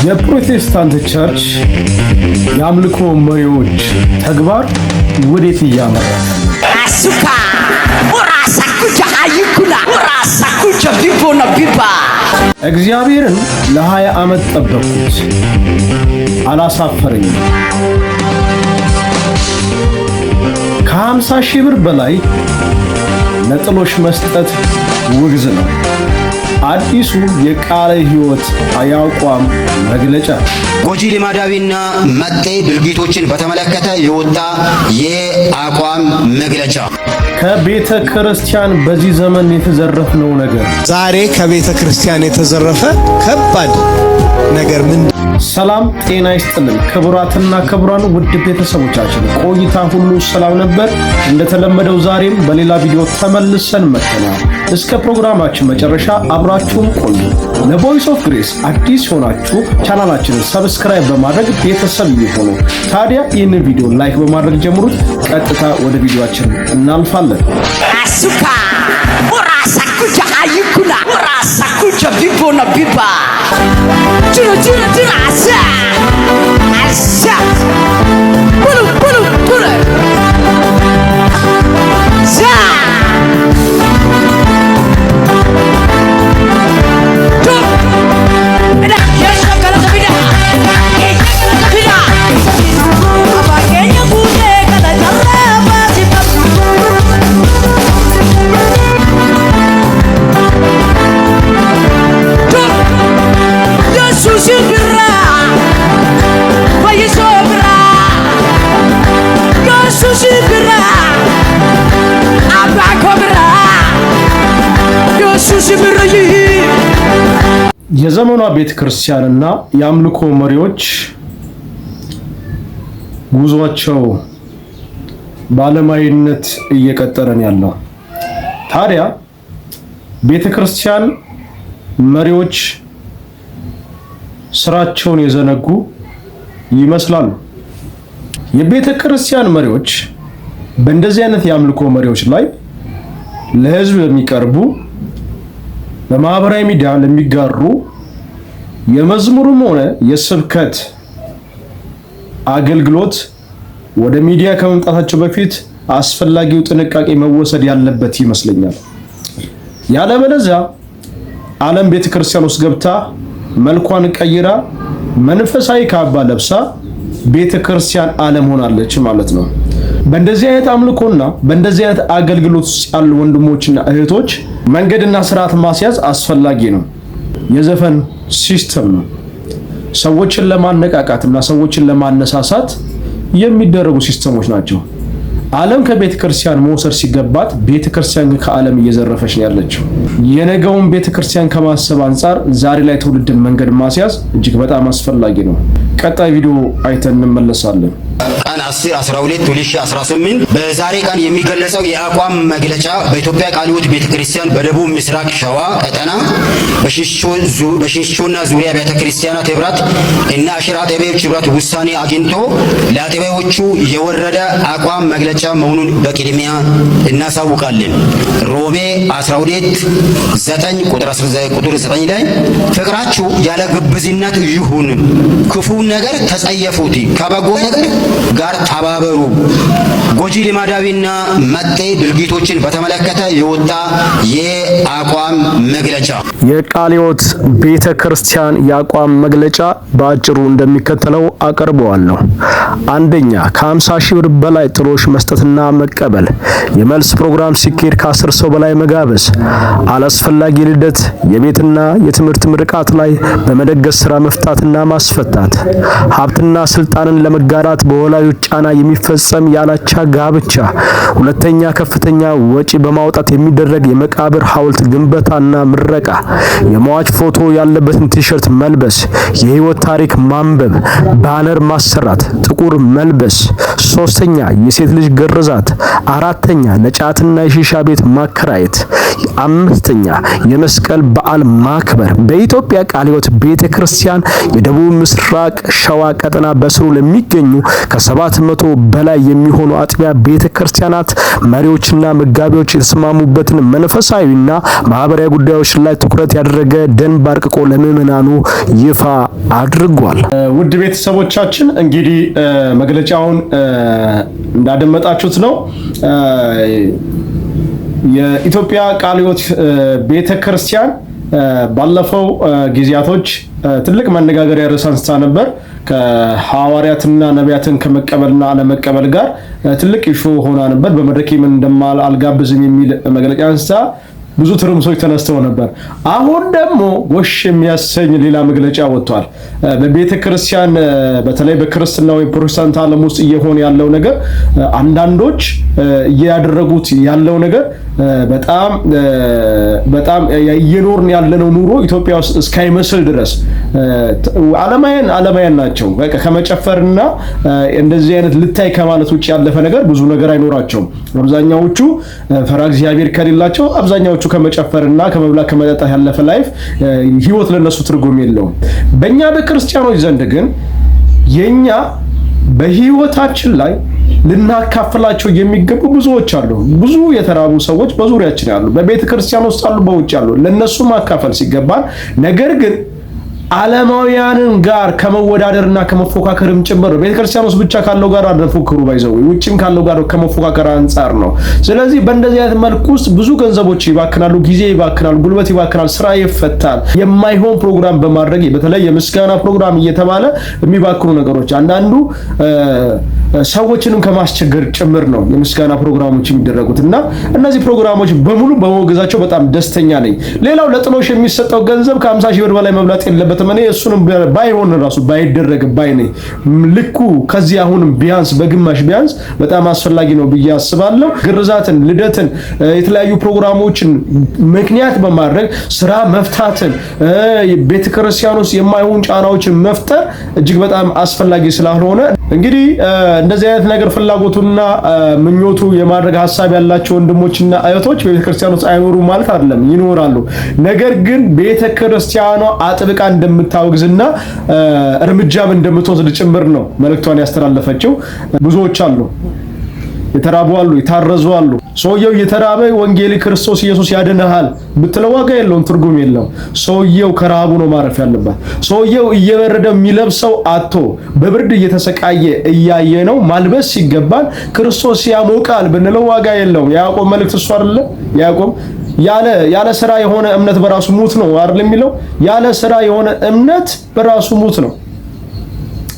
የፕሮቴስታንት ቸርች የአምልኮ መሪዎች ተግባር ወዴት እያመራ አሱካ ወራሳኩጃ አይኩላ ወራሳኩጃ ቢቦና ቢባ እግዚአብሔርን ለ20 ዓመት ጠበቅኩት፣ አላሳፈረኝም። ከ50 ሺህ ብር በላይ ለጥሎሽ መስጠት ውግዝ ነው። አዲሱ የቃለ ሕይወት አቋም መግለጫ ጎጂ ልማዳዊና መጤ ድርጊቶችን በተመለከተ የወጣ የአቋም መግለጫ። ከቤተ ክርስቲያን በዚህ ዘመን የተዘረፍነው ነገር ዛሬ ከቤተ ክርስቲያን የተዘረፈ ከባድ ነገር ምን? ሰላም ጤና ይስጥልን ክቡራትና ክቡራን ውድ ቤተሰቦቻችን፣ ቆይታ ሁሉ ሰላም ነበር። እንደተለመደው ዛሬም በሌላ ቪዲዮ ተመልሰን መጥተናል። እስከ ፕሮግራማችን መጨረሻ አብራችሁን ቆዩ። ለቮይስ ኦፍ ግሬስ አዲስ ሆናችሁ ቻናላችንን ሰብስክራይብ በማድረግ ቤተሰብ ይሁኑ። ታዲያ ይህንን ቪዲዮ ላይክ በማድረግ ጀምሩት። ቀጥታ ወደ ቪዲዮአችን እናልፋለን። አሱካ ወራሳኩጃ አይኩላ ወራሳኩጃ ቢቦና ቢባ ጅራ አሳ ቡሉ ዛ የዘመኗ ቤተክርስቲያንና የአምልኮ መሪዎች ጉዟቸው ባለማይነት እየቀጠረን ያለው። ታዲያ ቤተክርስቲያን መሪዎች ስራቸውን የዘነጉ ይመስላሉ። የቤተክርስቲያን መሪዎች በእንደዚህ አይነት የአምልኮ መሪዎች ላይ ለህዝብ የሚቀርቡ በማህበራዊ ሚዲያ ለሚጋሩ የመዝሙርም ሆነ የስብከት አገልግሎት ወደ ሚዲያ ከመምጣታቸው በፊት አስፈላጊው ጥንቃቄ መወሰድ ያለበት ይመስለኛል። ያለበለዚያ ዓለም ቤተክርስቲያን ውስጥ ገብታ መልኳን ቀይራ መንፈሳዊ ካባ ለብሳ ቤተክርስቲያን ዓለም ሆናለች ማለት ነው። በእንደዚህ አይነት አምልኮና በእንደዚህ አይነት አገልግሎት ያሉ ወንድሞችና እህቶች መንገድና ስርዓት ማስያዝ አስፈላጊ ነው። የዘፈን ሲስተም ነው። ሰዎችን ለማነቃቃትና ሰዎችን ለማነሳሳት የሚደረጉ ሲስተሞች ናቸው። ዓለም ከቤተክርስቲያን መውሰድ ሲገባት ቤተክርስቲያን ከዓለም እየዘረፈች ነው ያለችው። የነገውን ቤተክርስቲያን ከማሰብ አንፃር ዛሬ ላይ ትውልድን መንገድ ማስያዝ እጅግ በጣም አስፈላጊ ነው። ቀጣይ ቪዲዮ አይተን እንመለሳለን። ቀን 10/12/2018 በዛሬ ቀን የሚገለጸው የአቋም መግለጫ በኢትዮጵያ ቃለ ሕይወት ቤተክርስቲያን በደቡብ ምስራቅ ሸዋ ቀጠና በሽንሾና ዙሪያ ቤተክርስቲያናት ህብረት እና አሽራ አጥቢያዎች ህብረት ውሳኔ አግኝቶ ለአጥቢያዎቹ የወረደ አቋም መግለጫ መሆኑን በቅድሚያ እናሳውቃለን። ሮሜ 12:9 ቁጥር 9 ላይ ፍቅራችሁ ያለ ግብዝነት ይሁን፣ ክፉ ነገር ተጸየፉት፣ ከበጎ ነገር ጋር ተባበሩ። ጎጂ ልማዳዊና መጤ ድርጊቶችን በተመለከተ የወጣ የአቋም መግለጫ። የቃለ ሕይወት ቤተክርስቲያን የአቋም መግለጫ በአጭሩ እንደሚከተለው አቀርበዋለሁ። አንደኛ፣ ከ50 ሺህ ብር በላይ ጥሎሽ መስጠትና መቀበል፣ የመልስ ፕሮግራም ሲካሄድ ከ10 ሰው በላይ መጋበዝ፣ አላስፈላጊ ልደት፣ የቤትና የትምህርት ምርቃት ላይ በመደገስ ስራ መፍታትና ማስፈታት፣ ሀብትና ስልጣንን ለመጋራት በወላጆች ጫና የሚፈጸም ያላቻ ጋብቻ። ሁለተኛ፣ ከፍተኛ ወጪ በማውጣት የሚደረግ የመቃብር ሐውልት ግንባታና ምረቃ፣ የሟች ፎቶ ያለበትን ቲሸርት መልበስ፣ የህይወት ታሪክ ማንበብ፣ ባነር ማሰራት፣ ጥቁር መልበስ። ሶስተኛ፣ የሴት ልጅ ግርዛት። አራተኛ፣ ነጫትና የሺሻ ቤት ማከራየት። አምስተኛ፣ የመስቀል በዓል ማክበር። በኢትዮጵያ ቃለ ሕይወት ቤተክርስቲያን የደቡብ ምስራቅ ሸዋ ቀጠና በስሩ ለሚገኙ ከ7 ከ400 በላይ የሚሆኑ አጥቢያ ቤተክርስቲያናት መሪዎችና መጋቢዎች የተስማሙበትን መንፈሳዊና ማህበራዊ ጉዳዮች ላይ ትኩረት ያደረገ ደንብ አርቅቆ ለምዕመናኑ ይፋ አድርጓል። ውድ ቤተሰቦቻችን እንግዲህ መግለጫውን እንዳደመጣችሁት ነው። የኢትዮጵያ ቃለ ሕይወት ቤተክርስቲያን ባለፈው ጊዜያቶች ትልቅ መነጋገሪያ ርዕስ አንስታ ነበር። ከሐዋርያትና ነቢያትን ከመቀበልና አለመቀበል ጋር ትልቅ ኢሹ ሆና ነበር። በመድረክ ምን እንደማል አልጋብዝም የሚል መግለጫ አንስታ ብዙ ትርምሶች ተነስተው ነበር። አሁን ደግሞ ጎሽ የሚያሰኝ ሌላ መግለጫ ወጥቷል። በቤተ ክርስቲያን በተለይ በክርስትና ወይ ፕሮቴስታንት ዓለም ውስጥ እየሆነ ያለው ነገር አንዳንዶች እያደረጉት ያለው ነገር በጣም እየኖርን ያለነው ኑሮ ኢትዮጵያ ውስጥ እስካይመስል ድረስ ዓለማውያን ናቸው። በቃ ከመጨፈርና እንደዚህ አይነት ልታይ ከማለት ውጭ ያለፈ ነገር ብዙ ነገር አይኖራቸውም። አብዛኛዎቹ ፈራ እግዚአብሔር ከሌላቸው አብዛኛዎቹ ከመጨፈርና ከመብላት ከመጠጣት ያለፈ ላይፍ ህይወት ለነሱ ትርጉም የለውም። በእኛ በክርስቲያኖች ዘንድ ግን የኛ በህይወታችን ላይ ልናካፍላቸው የሚገቡ ብዙዎች አሉ። ብዙ የተራቡ ሰዎች በዙሪያችን ያሉ፣ በቤተ ክርስቲያን ውስጥ አሉ፣ በውጭ አሉ። ለነሱ ማካፈል ሲገባን ነገር ግን ዓለማውያንን ጋር ከመወዳደርና ከመፎካከርም ጭምር ቤተክርስቲያን ውስጥ ብቻ ካለው ጋር አደፉክሩ ባይዘው ውጭም ካለው ጋር ከመፎካከር አንፃር ነው። ስለዚህ በእንደዚህ አይነት መልኩ ውስጥ ብዙ ገንዘቦች ይባክናሉ፣ ጊዜ ይባክናል፣ ጉልበት ይባክናል፣ ስራ ይፈታል። የማይሆን ፕሮግራም በማድረግ በተለይ የምስጋና ፕሮግራም እየተባለ የሚባክኑ ነገሮች አንዳንዱ ሰዎችንም ከማስቸገር ጭምር ነው የምስጋና ፕሮግራሞች የሚደረጉት እና እነዚህ ፕሮግራሞች በሙሉ በመወገዛቸው በጣም ደስተኛ ነኝ። ሌላው ለጥሎሽ የሚሰጠው ገንዘብ ከ50 ሺህ ብር በላይ መብለጥ የለበትም። እኔ እሱንም ባይሆን ራሱ ባይደረግ ባይኔ ልኩ ከዚህ አሁንም ቢያንስ በግማሽ ቢያንስ በጣም አስፈላጊ ነው ብዬ አስባለሁ። ግርዛትን፣ ልደትን፣ የተለያዩ ፕሮግራሞችን ምክንያት በማድረግ ስራ መፍታትን ቤተክርስቲያን ውስጥ የማይሆን ጫናዎችን መፍጠር እጅግ በጣም አስፈላጊ ስላልሆነ እንግዲህ እንደዚህ አይነት ነገር ፍላጎቱና ምኞቱ የማድረግ ሐሳብ ያላቸው ወንድሞችና እህቶች በቤተክርስቲያን ውስጥ አይኖሩ ማለት አይደለም፣ ይኖራሉ። ነገር ግን ቤተክርስቲያኗ አጥብቃ እንደምታወግዝና እርምጃም እንደምትወስድ ጭምር ነው መልእክቷን ያስተላለፈችው። ብዙዎች አሉ፣ የተራቡ አሉ፣ የታረዙ አሉ። ሰውየው የተራበ ወንጌል ክርስቶስ ኢየሱስ ያድንሃል ብትለው ዋጋ የለውም፣ ትርጉም የለውም። ሰውየው ከራቡ ነው ማረፍ ያለበት። ሰውየው እየበረደ የሚለብሰው አጥቶ በብርድ እየተሰቃየ እያየ ነው ማልበስ ሲገባን ክርስቶስ ያሞቃል ብንለው ዋጋ የለውም። ያዕቆብ መልእክት እሱ አይደለ? ያዕቆብ ያለ ስራ የሆነ እምነት በራሱ ሙት ነው አይደል የሚለው? ያለ ስራ የሆነ እምነት በራሱ ሙት ነው።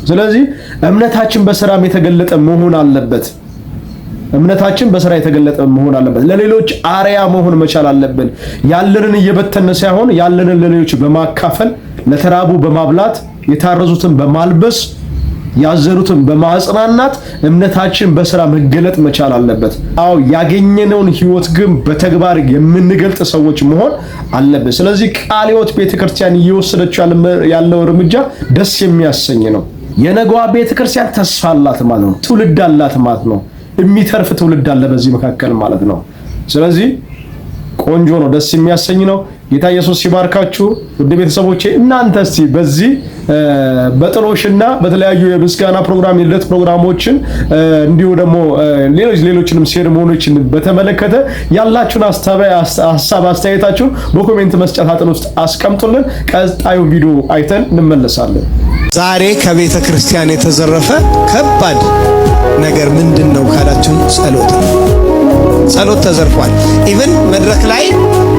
ስለዚህ እምነታችን በስራም የተገለጠ መሆን አለበት። እምነታችን በስራ የተገለጠ መሆን አለበት። ለሌሎች አርያ መሆን መቻል አለብን። ያለንን እየበተነ ሳይሆን ያለንን ለሌሎች በማካፈል ለተራቡ በማብላት የታረዙትን በማልበስ ያዘኑትን በማጽናናት እምነታችን በስራ መገለጥ መቻል አለበት። አዎ ያገኘነውን ህይወት ግን በተግባር የምንገልጥ ሰዎች መሆን አለበት። ስለዚህ ቃለ ሕይወት ቤተክርስቲያን እየወሰደችው ያለው እርምጃ ደስ የሚያሰኝ ነው። የነገዋ ቤተክርስቲያን ተስፋ አላት ማለት ነው። ትውልድ አላት ማለት ነው። የሚተርፍ ትውልድ አለ በዚህ መካከል ማለት ነው። ስለዚህ ቆንጆ ነው፣ ደስ የሚያሰኝ ነው። ጌታ ኢየሱስ ሲባርካችሁ ውድ ቤተሰቦቼ። እናንተ እስቲ በዚህ በጥሎሽና በተለያዩ የምስጋና ፕሮግራም የልደት ፕሮግራሞችን እንዲሁ ደግሞ ሌሎችንም ሴሬሞኒዎችን በተመለከተ ያላችሁን ሐሳብ አስተያየታችሁን በኮሜንት መስጫ ሳጥን ውስጥ አስቀምጡልን። ቀጣዩ ቪዲዮ አይተን እንመለሳለን። ዛሬ ከቤተ ክርስቲያን የተዘረፈ ከባድ ነገር ምንድነው ካላችሁ ጸሎት ተዘርፏል። ኢቭን መድረክ ላይ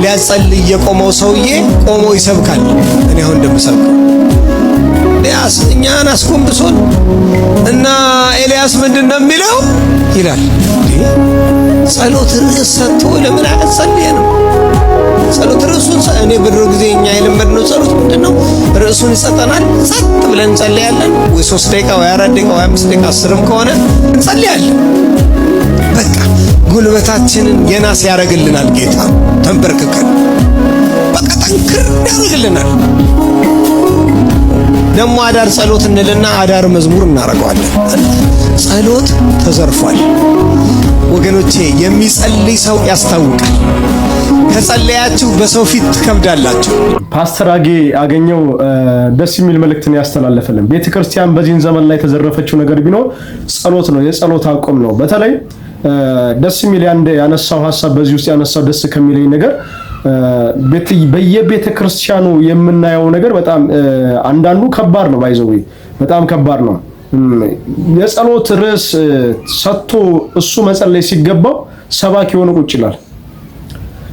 ሊያጸልይ የቆመው ሰውዬ ቆሞ ይሰብካል። እኔ አሁን እንደምሰብከው ኤልያስ እኛን አስቆምብሶን እና ኤልያስ ምንድነው የሚለው ይላል። ጸሎት ርዕስ ሰጥቶ ለምን አጸልየ ነው? ጸሎት ርዕሱን እኔ በድሮ ጊዜ እኛ የለመድነው ጸሎት ምንድነው? ርዕሱን ይሰጠናል፣ ጸጥ ብለን እንጸልያለን። ወይ 3 ደቂቃ ወይ 4 ደቂቃ ወይ 5 ደቂቃ 10ም ከሆነ እንጸልያለን። በቃ ጉልበታችንን የናስ ያደርግልናል ጌታ። ተንበርክከን በቃ ጠንክር ያደርግልናል። ደግሞ አዳር ጸሎት እንልና አዳር መዝሙር እናደርገዋለን። ጸሎት ተዘርፏል። ወገኖቼ የሚጸልይ ሰው ያስታውቃል። ከጸለያችሁ በሰው ፊት ትከብዳላችሁ። ፓስተር አገኘው ደስ የሚል መልእክትን ያስተላለፈልን። ቤተክርስቲያን በዚህን ዘመን ላይ የተዘረፈችው ነገር ቢኖር ጸሎት ነው፣ የጸሎት አቋም ነው። በተለይ ደስ የሚል ያነሳው ሐሳብ በዚህ ውስጥ ያነሳው ደስ ከሚለኝ ነገር በየቤተክርስቲያኑ የምናየው ነገር በጣም አንዳንዱ ከባድ ነው፣ ባይዘው በጣም ከባድ ነው። የጸሎት ርዕስ ሰጥቶ እሱ መጸለይ ሲገባው ሰባኪ ሆኖ ቁጭ ይላል።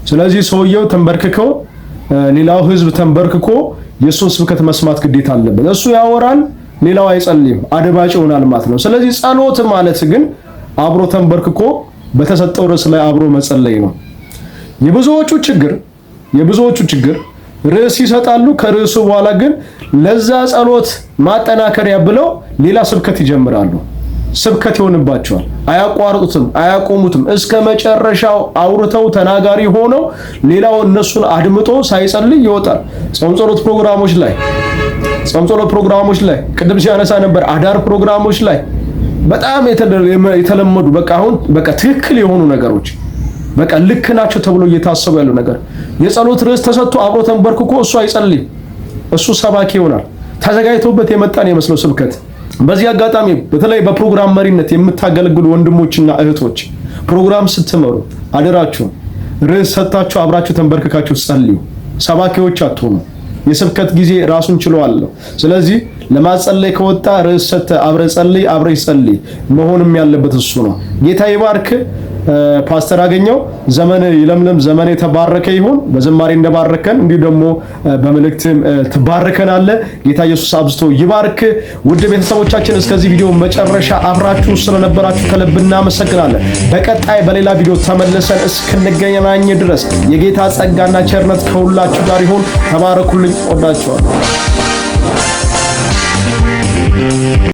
ስለዚህ ሰውየው ተንበርክከው ሌላው ህዝብ ተንበርክኮ የሱን ስብከት መስማት ግዴታ አለበት። እሱ ያወራል፣ ሌላው አይጸልይም፣ አድባጭ ይሆናል ማለት ነው። ስለዚህ ጸሎት ማለት ግን አብሮ ተንበርክኮ በተሰጠው ርዕስ ላይ አብሮ መጸለይ ነው። የብዙዎቹ ችግር ርዕስ ይሰጣሉ። ከርዕሱ በኋላ ግን ለዛ ጸሎት ማጠናከሪያ ብለው ሌላ ስብከት ይጀምራሉ። ስብከት ይሆንባቸዋል። አያቋርጡትም፣ አያቆሙትም። እስከ መጨረሻው አውርተው ተናጋሪ ሆነው ሌላው እነሱን አድምጦ ሳይጸልይ ይወጣል። ጾም ጸሎት ፕሮግራሞች ላይ ቅድም ሲያነሳ ነበር። አዳር ፕሮግራሞች ላይ በጣም የተለመዱ በቃ ትክክል የሆኑ ነገሮች በቃ ልክ ናቸው ተብሎ እየታሰቡ ያለው ነገር የጸሎት ርዕስ ተሰጥቶ አብሮ ተንበርክኮ እሱ አይጸልይም። እሱ ሰባኪ ይሆናል። ተዘጋጅቶበት የመጣን የመስለው ስብከት። በዚህ አጋጣሚ በተለይ በፕሮግራም መሪነት የምታገለግሉ ወንድሞችና እህቶች ፕሮግራም ስትመሩ አደራችሁ ርዕስ ሰጣችሁ አብራችሁ ተንበርክካችሁ ጸልዩ። ሰባኪዎች አትሆኑ። የስብከት ጊዜ ራሱን ችሏል። ስለዚህ ለማጸለይ ከወጣ ርዕስ ሰጠ አብረ ጸልይ፣ አብረ ይጸልይ መሆንም ያለበት እሱ ነው። ጌታ ይባርክ። ፓስተር አገኘው ዘመን ይለምለም፣ ዘመን የተባረከ ይሁን። በዝማሬ እንደባረከን እንዲሁ ደግሞ በመልእክትም ትባርከናለ። ጌታ ኢየሱስ አብዝቶ ይባርክ። ውድ ቤተሰቦቻችን እስከዚህ ቪዲዮ መጨረሻ አብራችሁ ስለነበራችሁ ከልብ እናመሰግናለን። በቀጣይ በሌላ ቪዲዮ ተመልሰን እስክንገናኝ ድረስ የጌታ ጸጋና ቸርነት ከሁላችሁ ጋር ይሁን። ተባረኩልኝ። ወዳችኋለሁ።